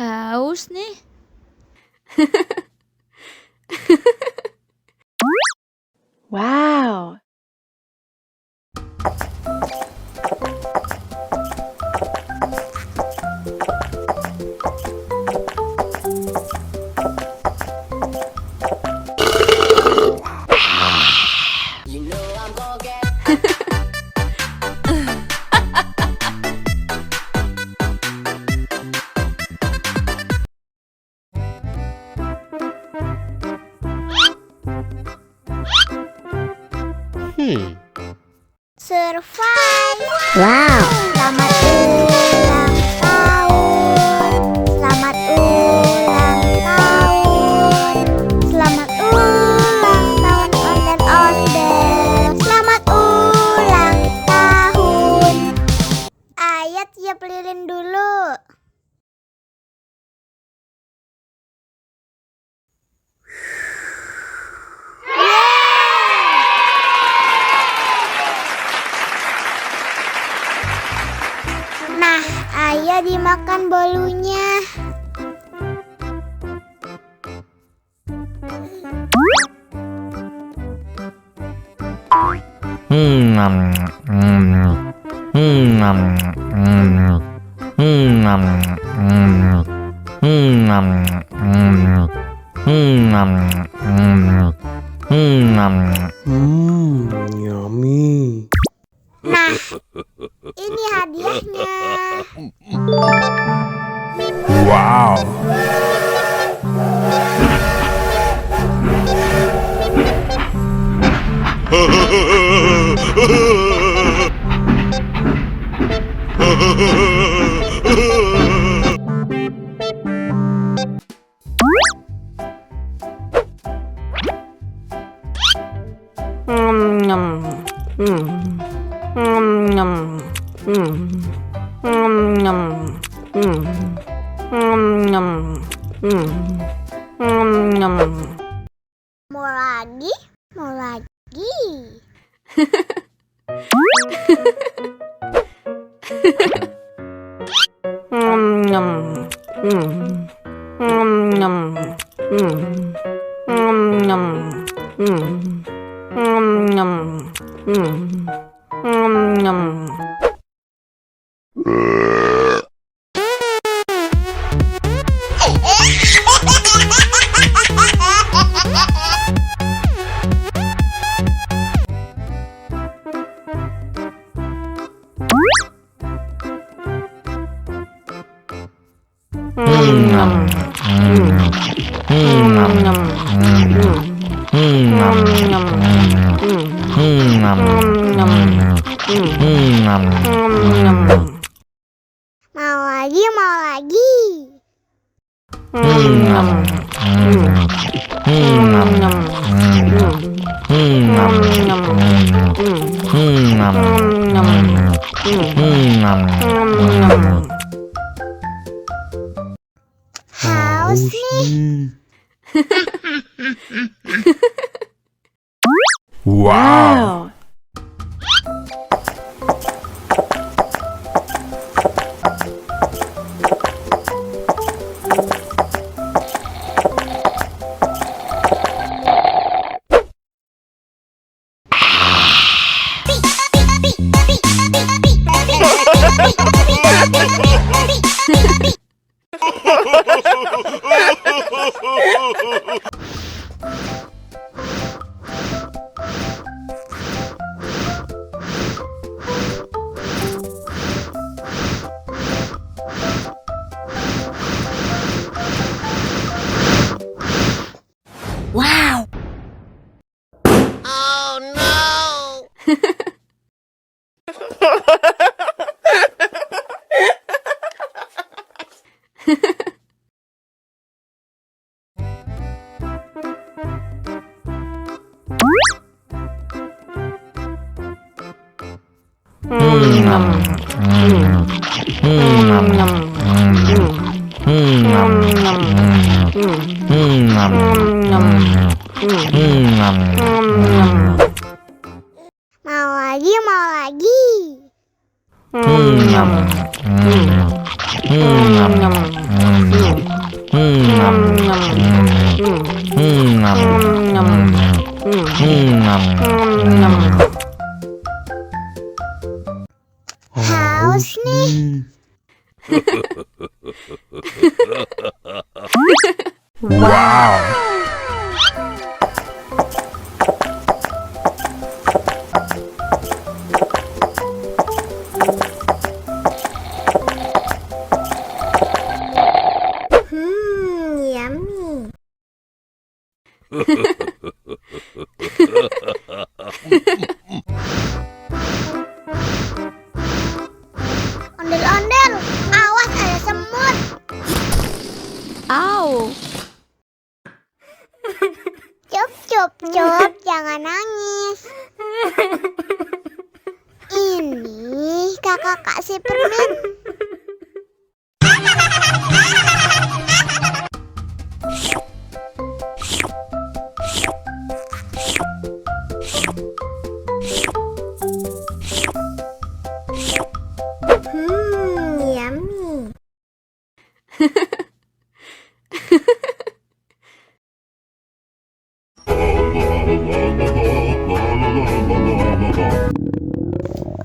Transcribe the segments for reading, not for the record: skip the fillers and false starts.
Haus nih. Wow. Survive. Wow. Selamat ulang tahun. Selamat ulang tahun. Selamat ulang tahun ondel-ondel. Selamat ulang tahun. Ayat tiup lilin dulu. Nah, ayo dimakan bolunya. Yummy. Nah, ini hadiahnya. Wow. Mau lagi? Mau lagi? Mau lagi, mau lagi. Haus nih. Wow. Wow. Oh no. Mau lagi, mau lagi. Haus nih. Wow. Yummy. Ondel-ondel, awas ada semut. Au. Cup, cup, cup, jangan nangis. Ini kakak kasih permen. Yummy.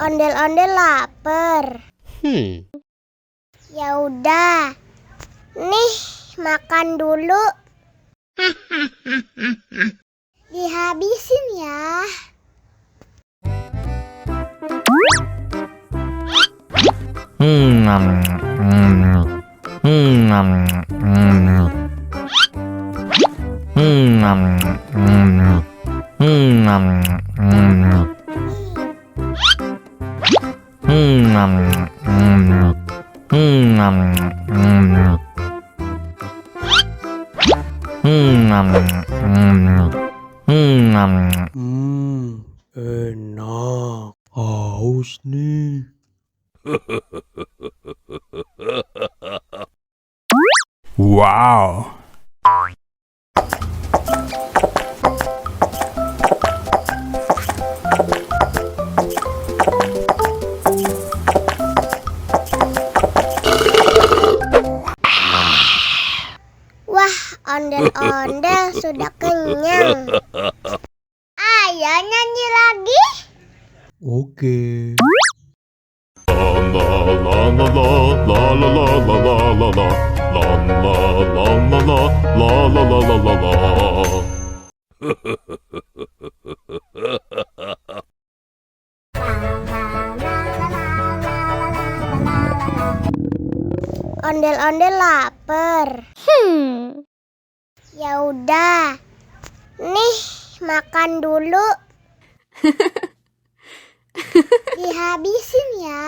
Ondel-ondel lapar. Ya udah. Nih, makan dulu. Dihabisin ya. Enak. Haus nih. Wow. Wah, ondel-ondel sudah kenyang. Ayo nyanyi lagi. Oke. Ondel-ondel lapar. Ya udah. Nih, makan dulu. Dihabisin ya.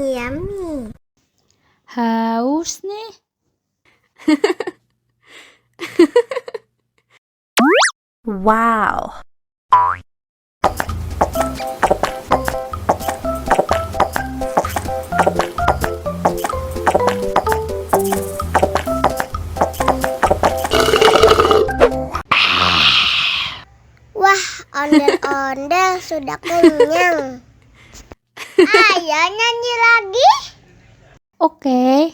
Yummy. Haus nih. Wow. Wah, ondel-ondel sudah kenyang. Ayo nyanyi lagi. Oke.